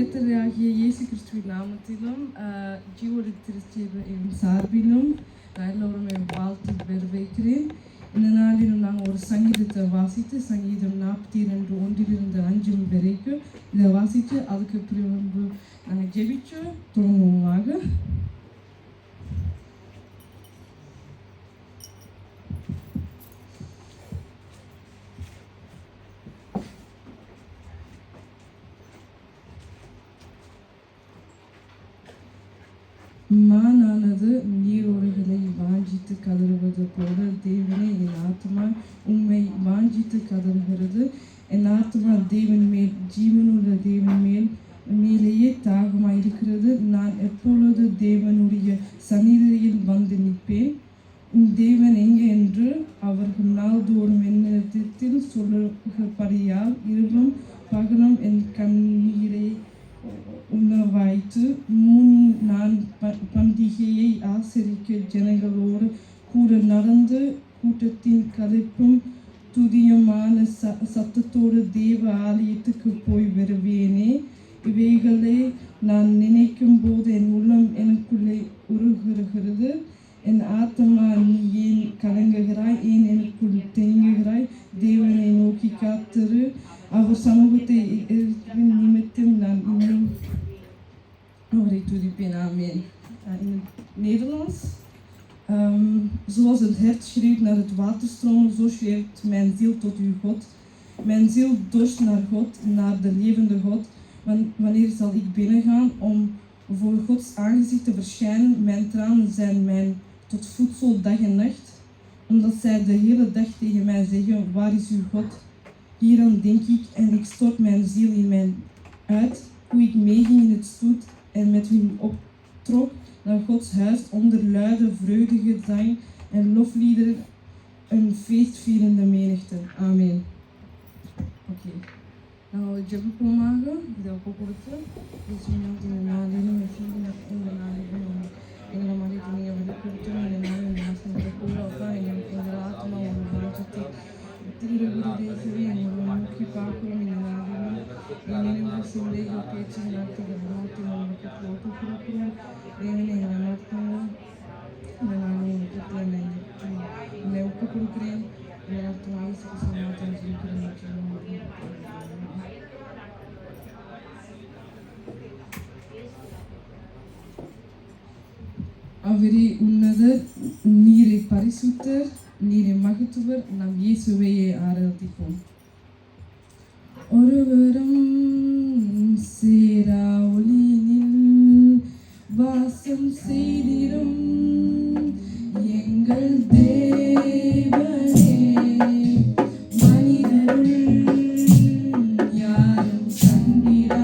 கர்த்தராகிய இயேசு கிறிஸ்துவின் நாமத்திலும் ஜீவோட திருச்சபையின் சார்பிலும் நான் எல்லோரும் வாழ்த்து வரவேற்கிறேன். இந்த நாளிலும் நாங்கள் ஒரு சங்கீதத்தை வாசித்து சங்கீதம் 42 1 5 வரைக்கும் இதை வாசித்து அதுக்கு பிறகு நாங்கள் ஜெபிச்சு தொடங்குவோமாக. மானானது நீரோடைகளை வாஞ்சித்து கதறுவது போல தேவனே என் ஆத்மா உம்மை வாஞ்சித்து கதறுகிறது. என் ஆத்மா தேவன் மேல் ஜீவனுள்ள தேவன் மேலேயே தாகமாயிருக்கிறது. நான் எப்பொழுது தேவனுடைய சந்நிதியில் வந்து நிற்பேன்? உன் தேவன் எங்கே என்று அவர்கள் நாள்தோறும் என்னிடத்தில் சொல்லுகிறபடியால் இரவும் பகலும் என் கண்ணீரை உணவாய்த்து நான் பண்டிகையை ஆசரிக்க ஜனங்களோடு கூட நடந்து கூட்டத்தின் கலைப்பும் துதியமான சத்தத்தோடு தேவ ஆலயத்துக்கு போய் வருவேனே. இவைகளை நான் நினைக்கும் போது என் உள்ளம் எனக்குள்ளே உருகுகிறது. என் ஆத்மா நீ ஏன் கலங்குகிறாய்? ஏன் எனக்குள் தேங்குகிறாய்? தேவனை நோக்கி காத்திரு. அவர் சமூகத்தை நிமித்தம் நான் இன்னும் அவரை tudipen. Amen. In het Nederlands. Zoals het hert schreeuwt naar het waterstroom, zo schreeuwt mijn ziel tot uw God. Mijn ziel dorst naar God, naar de levende God. Wanneer zal ik binnengaan om voor Gods aangezicht te verschijnen? Mijn tranen zijn mijn tot voedsel dag en nacht, omdat zij de hele dag tegen mij zeggen, waar is uw God? Hieraan denk ik en ik stort mijn ziel in mij uit, hoe ik meeging in het stoet en met hun optrok naar Gods huis onder luide vreugdegezang en lofliederen, een feestvierende menigte. Amen. Oké. Nou, jabbi pomaga, idao kokorte, Yesu's in de naam in de naam engla maridinia velikkurtu in de naam naasninte kullaka engla atma unnavachite tirugurudesave engla mukhi paakuram in de naam engla sindege pechi naatti gavamati namukku kotu kurukuram engla engla naattangu in de naam nikkutlane engla ukku kurukren engla atma Yesu's samatam jirikuram. அவரே உன்னதர், நீரை பரிசுத்தர், நீரை மகத்துவர், நாம் இயேசுவையே ஆராதிப்போம். ஒருவரும் சேரா ஒளியினில் வாசம் செய்திடும் எங்கள் தேவனே, மனிதருள் யாரும் கண்டிரா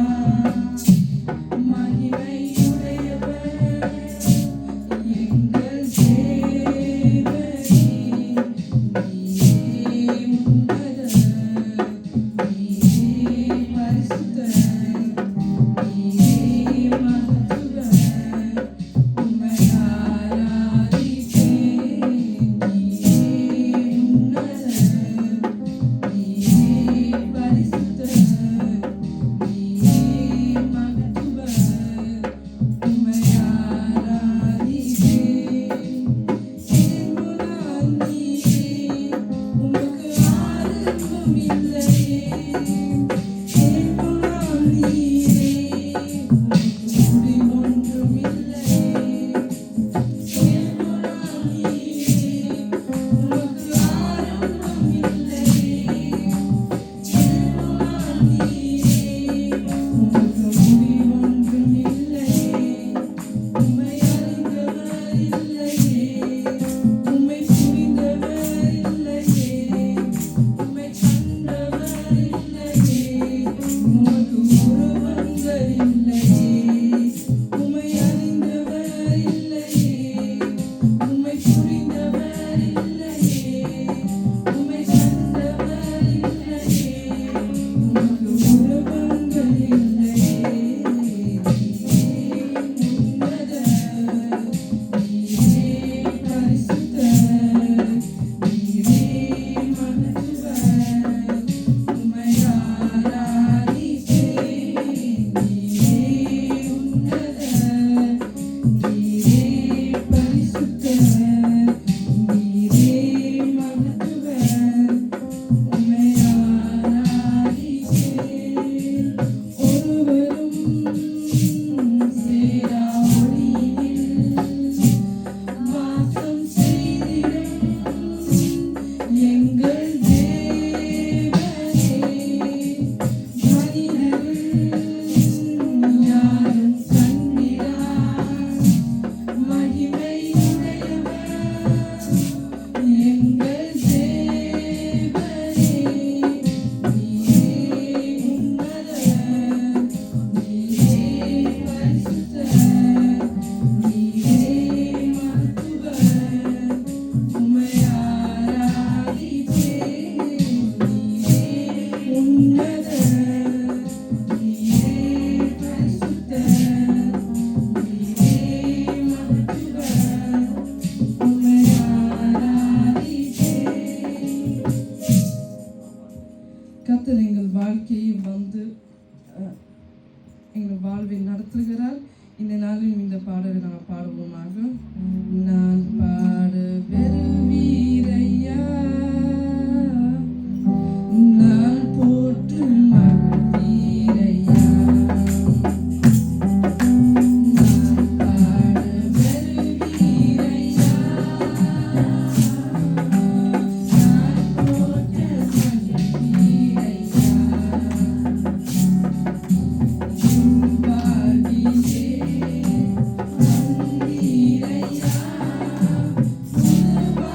கர்த்தர் எங்கள் வாழ்க்கையை வந்து எங்கள் வாழ்வை நடத்துகிறார். இந்த நாளில் இந்த பாடலை நாங்கள் பாடுவோமாக. நான் பாட பெறுவீரையா, நான் போற்று மகிழ்வீரையா. நான் பாட பெறுவீரையா, நான் போற்று மகிழ்வீரையா. வாழ்விலே வந்தீரையா, புது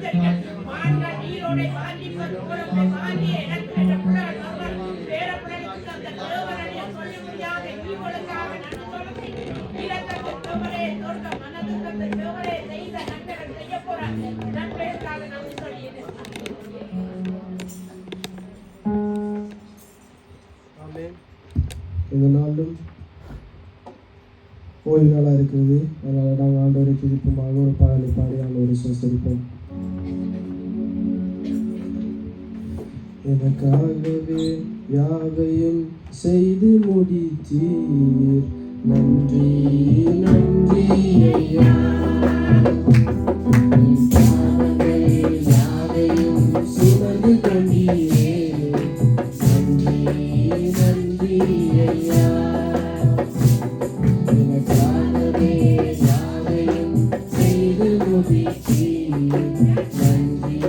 சோதனைகள் மான்கள் நீரோடை வாங்கி கோலங்களை வாங்கி எனக்கு என்ற பிள்ளைகள் வேற பிள்ளைகளுக்கு அந்த தேவரடியை சொல்ல முடியாத ஈவளுக்காக நான் சொல்லுகிறேன். இலக்கத்தை தேவரே தோற்க மனதுக்கத்தை தேவரே செய்த நன்மைகள் செய்ய போற நன்மைகளுக்காக நன்றி சொல்லியிருக்கிறேன். இந்த நாளும் ஓய்வு நாளாக இருக்கிறது. அதனால் நாங்கள் ஆண்டவரை துதிப்புமாக ஒரு பாடலை பாடி ஆண்டவரை சோசரிப்போம். எனக்காகவே யாவையும் செய்து முடித்தீர், நன்றி நன்றி ஐயா. யாவையும் சுமந்து கொண்டீரே, நன்றி நன்றி ஐயா. எனக்காகவே யாவையும் செய்து முடித்தீர், நன்றி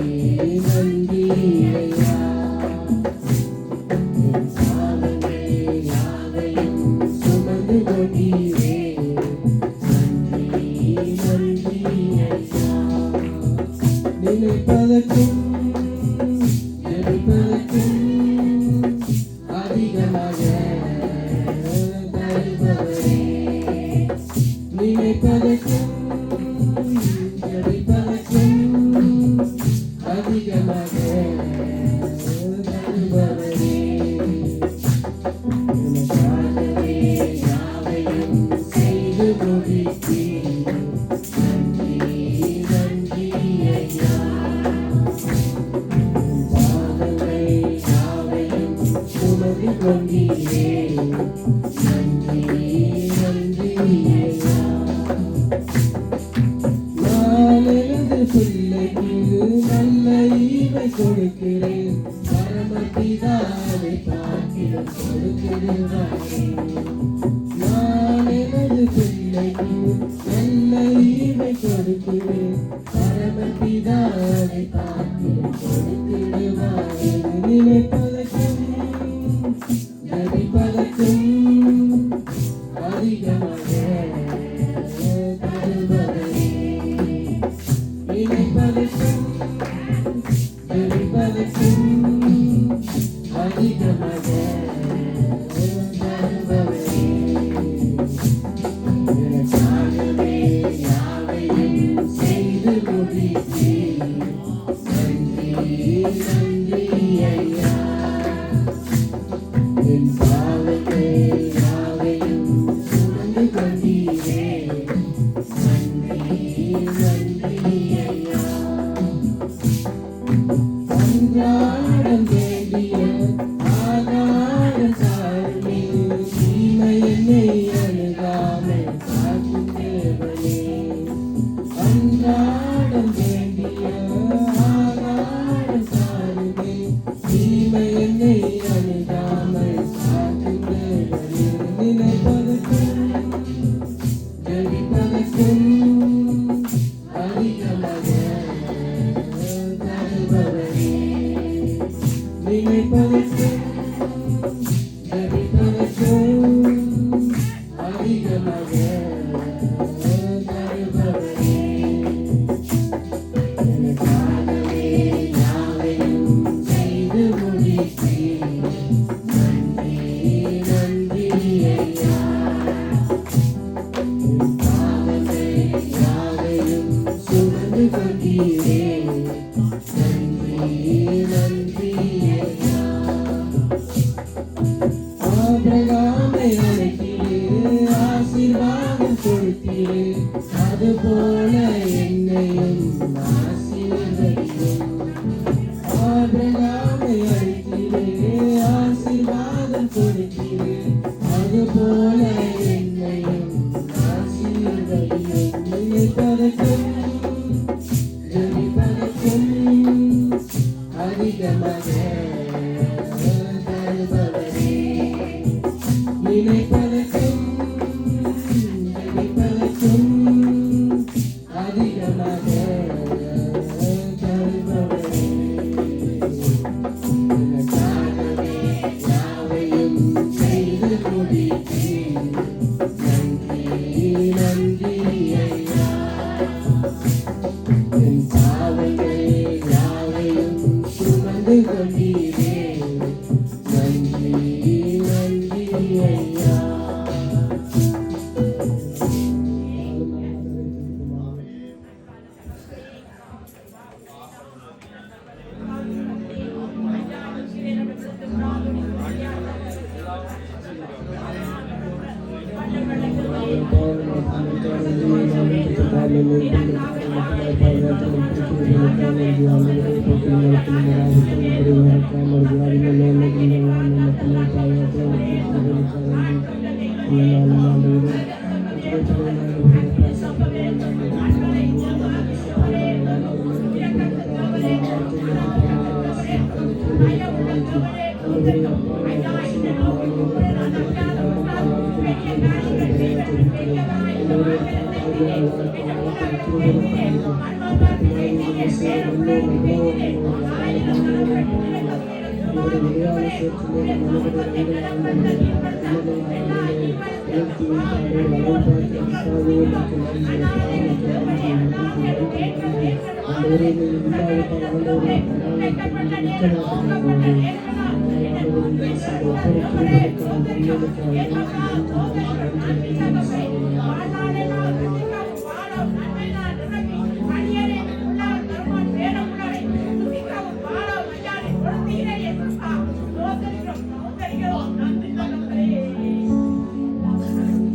நன்றி ஐயா. சுமந்து கொண்டீரே, நன்றி நன்றி ஐயா. நினைப்பதற்கும் ஜெபிப்பதற்கும் அதிகமாக தருபவரே, நினைப்பதற்கும் ஜெபிப்பதற்கும் அதிகமாக தருபவரே. எனக்காகவே யாவையும் செய்து முடித்தீர், நன்றி நன்றி ஐயா. பாவங்கள் யாவையும் சுமந்து கொண்டீரே, நன்றி நன்றி ஐயா. நான் எனது பிள்ளைக்கு நல்ல ஈவை கொடுக்கிறேன், பரமபிதாவை பார்க்கிலும் கொடுக்கிறேன். நான் எனது பிள்ளைக்கு நல்ல ஈவை கொடுக்கிறேன், பரமபிதாவை பார்க்கிலும் கொடுக்கிறேன். நினைப்பதற்கும் ஜெபிப்பதற்கும் அதிகமாக தருபவரே, நினைப்பதற்கும் ஜெபிப்பதற்கும் அதிகமாக தருபவரே. எனக்காகவே யாவையும் செய்து முடித்தீர், நன்றி நன்றி ஐயா. என் பாவங்கள் யாவையும் சுமந்து கொண்டீரே, நன்றி நன்றி ஐயா. அன்றாடம் வேண்டிய ஆகாரம் தாருமே, தீமை என்னை அணுகாமல் காக்கும் தேவனே. அன்றாடம் வேண்டிய ஆகாரம் தாருமே, தீமை என்னை அணுகாமல் காக்கும் தேவனே. நினைப்பதற்கும் ஜெபிப்பதற்கும் அதிகமாக தருபவரே, நினைப்பதற்கும் ஜெபிப்பதற்கும் அதிகமாக தருபவரே. எனக்காகவே யாவையும் செய்து முடித்தீர், நன்றி நன்றி ஐயா. என் பாவங்கள் யாவையும் சுமந்து கொண்டீரே, நன்றி நன்றி ஐயா. ஆபிரகாமை அழைத்தீரே, ஆசீர்வாதம் கொடுத்தீரே, அதுபோல என்னையும் ஆசீர்வதியும். ஆபிரகாமை அழைத்தீரே, ஆசீர்வாதம் கொடுத்தீரே, அதுபோல என்னையும் ஆசீர்வதியும். நினைப்பதற்கும் ஜெபிப்பதற்கும் அதிகமாக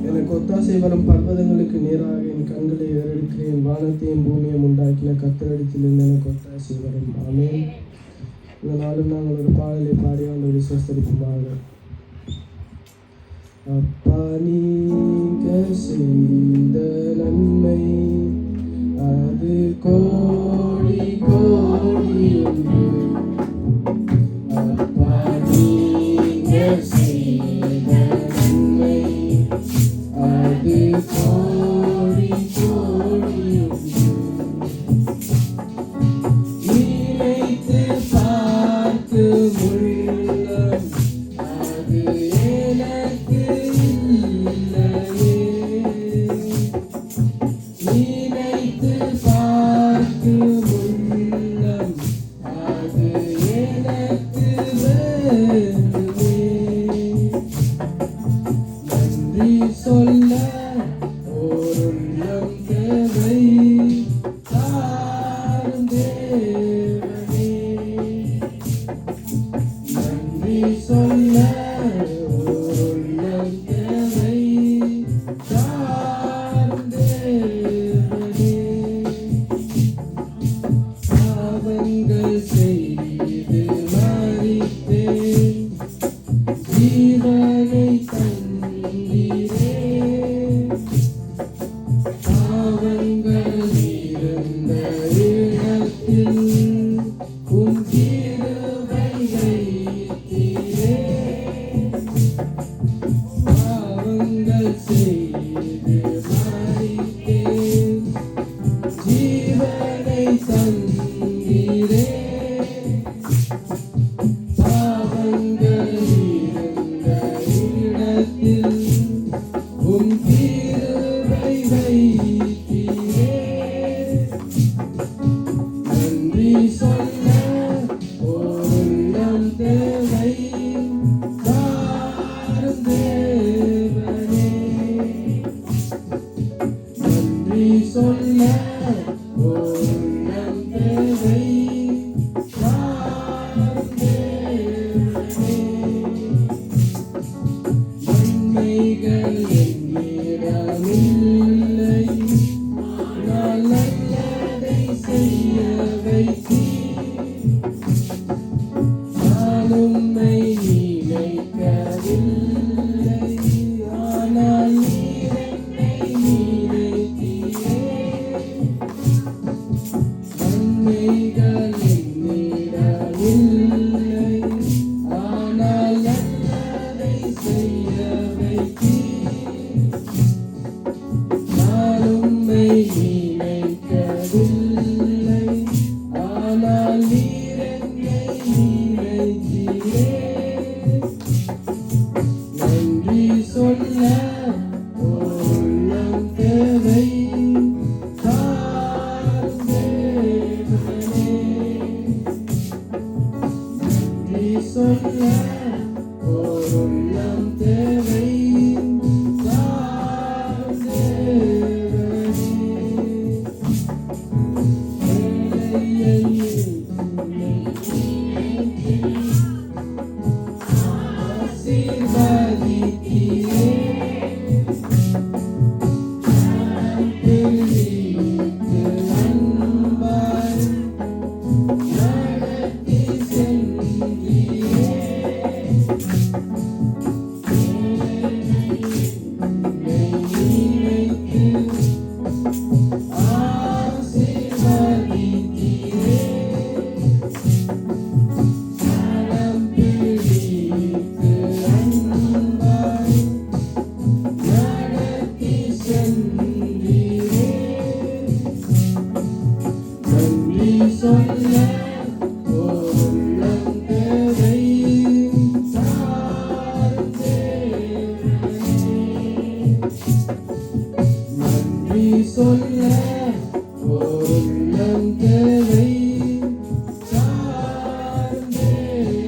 எனக்கு ஒத்தாசை வரும் பர்வதங்களுக்கு நேராக என் கண்களை ஏறெடுக்கிறேன். வானத்தையும் பூமியையும் உண்டாக்கின கர்த்தரிடத்திலிருந்து எனக்கு ஒத்தாசை வரும். ஆமென். இந்த நாளும் நாங்கள் ஒரு பாடலை பாடி ஆண்டவரை விசுவாசிப்போமாக. அப்பா நீங்க செய்த நன்மை அது கோடி கோடி உண்டு. அப்பா நீங்க செய்த நன்மை அது கோடி கோடி உண்டு. நினைத்து பார்த்து உள்ளம் அது எனக்கு இல்லையே. நினைத்து பார்த்து உள்ளம் அது எனக்கு வேண்டுமே. நன்றி சொல்ல ஓருள்ளம் தேவை தாரும் தேவனே. நன்றி சொல்ல ஓருள்ளம் தேவை தாரும் தேவனே. பாவங்கள் செய்து மரித்தேன், ஜீவனை தந்தீரே. பாவங்கள் இருந்த இடத்தில் உம் கிருபை வைத்தீரே. பாவங்கள் செய்து மரித்தேன், ஜீவனை தந்தீரே. பாவங்கள் இருந்த இடத்தில் உம் கிருபை வைத்தீரே. நன்றி சொல்ல ஓருள்ளம் தேவை தாரும் தேவனே. நன்றி சொல்ல ஓருள்ளம் தேவை தாரும் தேவனே. நன்மைகள் என்னிடமில்லை, நான் நல்லதை செய்ய வைத்தீர். நான் உம்மை நினைக்கவில்லை, ஆனால் நீர் என்னை நினைத்தீரே. நன்மைகள் என்னிடமில்லை, ஆனால் நல்லதை செய்ய வைத்தீர். நான் உம்மை நினைக்கவில்லை, ஆனால் நீர் என்னை நினைத்தீரே. நன்றி சொல்ல ஓருள்ளம் தேவை தாரும் தேவனே. நன்றி சொல்ல ஓருள்ளம் தேவை தாரும் தேவனே. ஏழையை ஆசீர்வதித்தீரே. நான் பிடித்து அன்பாய் சொல்ல ஓர் உள்ளம் தேவை. தாரும் தேவனே. நன்றி சொல்ல ஓர் உள்ளம் தேவை. தாரும் தேவனே.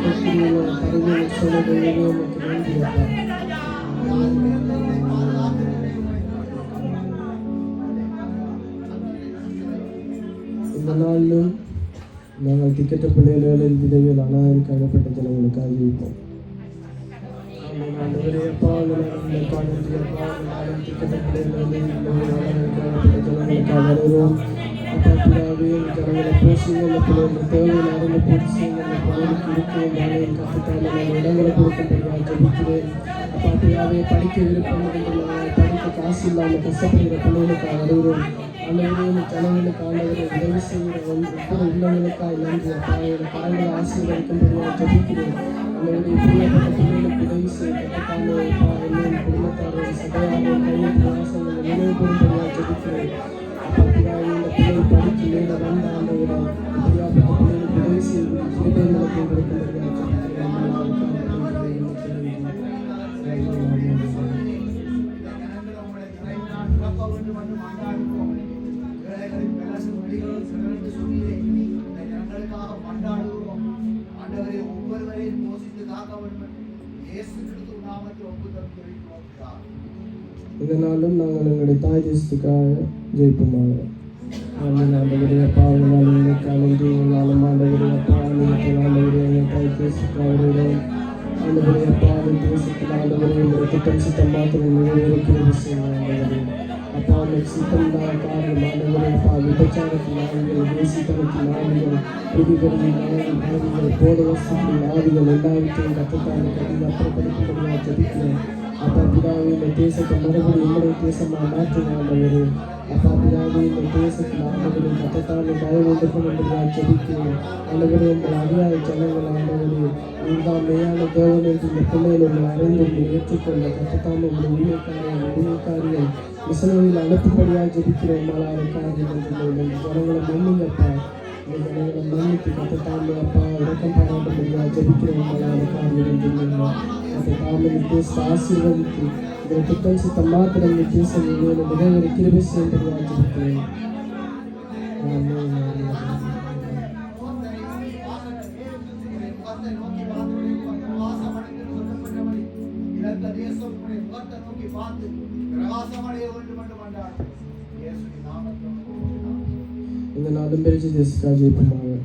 கிருபைகளை தருவேன் சொன்னதே உமக்கு நன்றி அப்பா. இந்த நாளிலும் நாங்கள் திக்கெட்ட பிள்ளைகளில் விதவியில் அனாதைக்கு அகப்பட்ட ஜனங்களுக்காக ஜெயிப்போம். அப்பா திக்கெட்ட பிள்ளைகளில் ஜனங்களுக்காக வருவோம். அப்பா பிதாவே ஜனங்களை போஷிங்க, அந்த பிள்ளைகளை தேவையில் அறிந்து போச்சு அந்த பிள்ளைகளுக்கு இருக்கும் வேலையில் கற்றுத்தாங்க இடங்களை கொடுக்கும்படியாக ஜெபிக்கிறேன். அப்பா பிதாவே படிக்க விருப்பம் படிக்க காசு இல்லாமல் கஷ்டப்படுகிற பிள்ளைகளுக்காக வருகிறோம். ஆண்டவரே ஜனங்களுக்கு ஆண்டவரை உதவி செய்கிற ஒவ்வொரு உள்ளங்களுக்காக நன்றி அப்பா. என்னோட காலையில் ஆசீர்வதிக்கும்படியாக ஜெபிக்கிறேன். ஆண்டவரே பிரியப்பட்ட பிள்ளைகளுக்கு உதவி செய்ய கற்றுத்தாங்க அப்பா. என்னும் குடும்பத்தாரோட சபையாக கையில் பிரயாசங்களை நினைவு கூறும்படியாக ஜெபிக்கிறேன். அப்பா பிதாவே இந்த பிள்ளைகள் படித்து மேலே வந்த ஆண்டவரை பிரியாப்பட்ட பிள்ளைகளுக்கு உதவி செய்து கிருபை நிலத்தை கொடுக்கும்படியாக இந்த நாளும் நாங்கள் எங்களுடைய தாய் தேசத்துக்காக ஜெயிப்போமாக. ஆண்டவரே அப்பா எங்களுக்காக நன்றி. எங்களாலும் ஆண்டவரே அப்பா ஆண்டவரே எங்கள் தாய் தேசத்துக்காக ஆண்டவரே அப்பா அந்த தேசத்தில் ஆண்டவரே எங்களுடைய திட்டம் சித்தம் மாத்திரம் நிறைவேறுகிறது ஆண்டவரே அப்பா. அந்த சித்தம் தான் காரணம் ஆண்டவரே அப்பா. விபச்சாரத்தின் ஆவிகள், தேசித்தனத்தின் ஆவிகள், குடிகளின் ஆவிகள், போத வசதிகளின் ஆவிகள் எல்லாவற்றையும் கற்றுத்தாங்க கட்டில் அப்புறப்படுத்தப்படியாக ஜெபிக்கிறேன். அப்பா பிதாவே இந்த தேசத்தை மறுபடியும் உங்களுடைய தேசமாக மாற்றுங்க ஆண்டவரே. அப்பா பிதாவே இந்த தேசத்தில் ஆண்டவரை கத்தத்தால் தயவு உண்டுபடும்படியாக ஜெபிக்கிறேன். ஆண்டவரே உங்கள் அறியாத ஜனங்கள் ஆண்டவரே நீதான் மேலான தேவன் என்று இந்த பிள்ளைகள் உங்களை அறிந்து உங்களை ஏற்றுக்கொள்ள கத்தத்தால் உங்களுடைய உரிமைக்காரிகள் இஸ்ரவேலில் அனுப்பும்படியாக ஜெபிக்கிறேன். மாலாத காரியங்கள் ஜனங்களை மன்னிங்கப்பா. இந்த ஜனங்களை மன்னித்து கத்தத்தால் அப்பா இறக்கம் பாராட்டும்படியாக ஜெபிக்கிறேன். மாலாத காரியங்கள் அந்த தாமரை பேச ஆசீர்வதித்து இந்த திட்டம் சித்தம் மாத்திரம் பேச விதவரை கிருபை செய்யும்படியாக ஜெபிக்கிறேன். இந்த நாளும் பெருச்சு தேசத்துக்காக ஜெயிப்போமாக.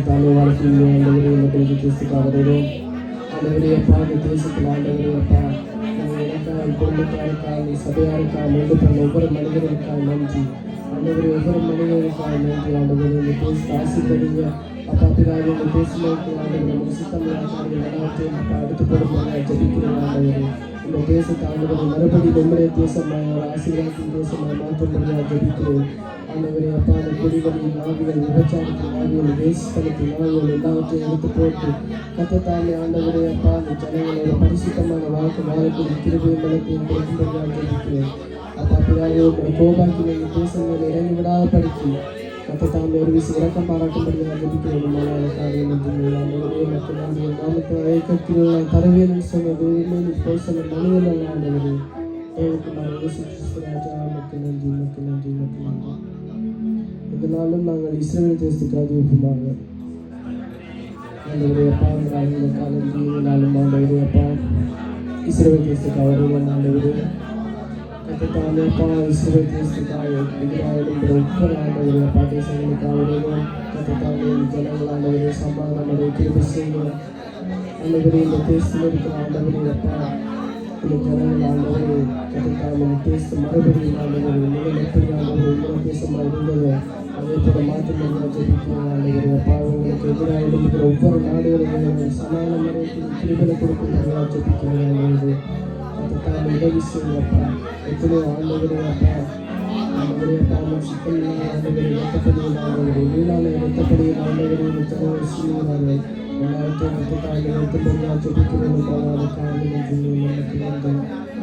தானே வாழ்க்கையில் ஆண்டவரே மக்களுக்கு தேசத்துக்காக வருகிறோம். ஆண்டவரே அப்பா அந்த தேசத்தில் ஆண்டவரே அப்பா எனக்காக குடும்பத்தாருக்காக சபையாருக்காக மீண்டு பண்ண ஒவ்வொரு மனிதர்களுக்காக நன்றி ஆண்டவரே. ஒவ்வொரு மனிதர்களுக்காக நன்றி ஆண்டவரே. இந்த தேசத்தை ஆசீர்வதிங்க அப்பா பிதாவே. இந்த தேசங்களுக்கு ஆண்டவரே நமக்கு சுத்தமாக எல்லாத்தையும் அப்பா எடுத்து போடும்போது ஜெபிக்கிறேன் ஆண்டவரே. இந்த தேசத்தை ஆண்டவரை மறுபடியும் நம்முடைய தேசமாக ஒரு ஆசீர்வாதத்தின் தேசமாக மாற்றும்படியாக ஜெபிக்கிறேன் ஆண்டவரே. அப்பா அந்த குடிகளின் ஆவிகள், விபச்சாரத்தின் ஆவிகள், தேசத்தனத்தின் ஆவிகள் எல்லாவற்றையும் எடுத்து போட்டு கத்தத்தாலே ஆண்டவரே அப்பா அந்த ஜனங்களோட பரிசுத்தமான வாழ்க்கை வாழக்கூடிய கிருபை பலத்தையும் கொடுக்கும்படியாக ஜெபிக்கிறேன். அப்பா பிதாவே உங்களுடைய கோபாக்கி இந்த தேசங்களை இறங்கி விடாத படித்து கத்தத்தாலே ஒரு விசி இறக்கம் பாராட்டும்படியாக ஜெபிக்கிறேன். மாலாத காரியம் ஆண்டவரே மக்கள் ஆண்டவர் நாமத்தை அழைக்கிறோம் தரவேன்னு சொன்னது இப்போ சொன்ன மனிதர்கள் ஆண்டவரே தேவக்கு நான் இயேசு கிறிஸ்து ராஜா மக்கள் நன்றி மக்கள் நன்றி மக்கள் நன்றி. இதனாலும் நாங்கள் இஸ்ரவேல் தேசத்துக்காக ஜெபிப்போமாக. ஆண்டவரே அப்பா இந்த காலம் நாளும் ஆண்டவரே அப்பா இஸ்ரவேல் தேசத்துக்காக வருவோம் ஆண்டவரே. கத்தத்தாலே அப்பா இஸ்ரவேல் தேசத்துக்காக எதிராக ஒவ்வொரு ஆண்டவரே அப்பா தேசங்களுக்காக வருவோம். கத்தத்தாலே ஜனங்கள் ஆண்டவரே சமாதானமடைய கிருபை செய்வோம் ஆண்டவரே. இந்த தேசத்தில் இருக்கிற ஆண்டவரே அப்பா இந்த ஜனங்கள் ஆண்டவரே கத்தத்தாலே தேசம் மறுபடியும் ஆண்டவரே முதல் எப்படி ஆண்டவரே உங்கள் தேசமாக இருந்தது அதே போல மாற்றமாக ஜெபிக்கிறோம் ஆண்டவரே. அப்பா உங்களுக்கு எதிராக இருக்கிற ஒவ்வொரு நாடுகளும் சமாதான முறையில் கிருபை கொடுக்கும்படியாக ஜெபிக்கிறோம் ஆண்டவரே. கத்தத்தாலே உதவி செய்யப்பா. எத்தனையோ ஆண்டவரே அப்பா ஆண்டவரே அப்பா சித்தம் ஆண்டவரே ரத்தப்படியில் ஆண்டவரே நீளான ரத்தப்படியில் ஆண்டவரே எத்தனையோ செய்கிறார்கள் எல்லாவற்றையும் கத்தத்தாலே எடுத்தும்படியாக ஜெபிக்கிறோம். பாலாத காரணம்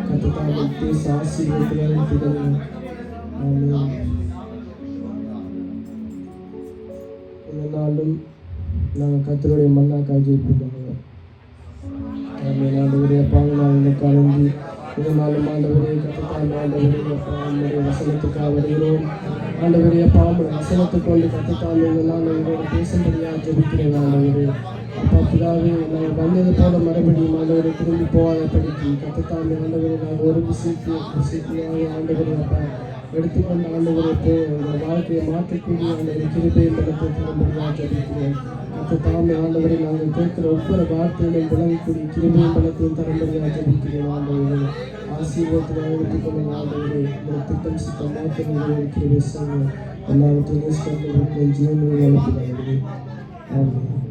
கத்தத்தாலே தேச ஆசீர்வாதத்தை திகழும். இந்த நாளும் நாங்கள் கத்தருடைய மண்ணாக்காக ஜெயிப்போம். ஆண்டவரே அப்பா நாங்கள் கலந்து இதனாலும் ஆண்டவரே கத்தத்தால் ஆண்டவரே அப்பா உங்களுடைய வசனத்துக்காக வருகிறோம். ஆண்டவரே அப்பா உங்களுடைய வசனத்தை கொண்டு கத்தத்தால் இதனால் எங்களோட பேசும்படியாக ஜெபிக்கிறேன் ஆண்டவரே. அப்பா பிதாவே நாங்கள் வந்தது போல மறுபடியும் ஆண்டவரை திரும்பி போகாதபடிக்கு கத்தத்தால் ஆண்டவரை நாங்கள் ஒரு விஷயத்தையாக ஆண்டவரை அப்பா எடுத்துக்கொண்டு ஆண்டவரை எங்கள் வாழ்க்கையை மாற்றக்கூடிய ஆண்டவரை கிருபையை பலத்தை திரும்படியாக ஜெபிக்கிறேன். கத்தத்தாமே ஆண்டவரை நாங்கள் கேட்கிற ஒவ்வொரு வார்த்தையிலும் விளங்கக்கூடிய கிருபையும் பலத்தையும் தரும்படியாக ஜெபிக்கிறேன். ஆண்டவரை ஆசீர்வாதத்தில் எடுத்துக்கொள்ளும் ஆண்டவரை ஒரு திட்டம் சித்தம் மாற்றம் கிருபை செய்ய எல்லாவற்றையும் ஜீவனை வளர்க்கிறார்கள். ஆமாம்.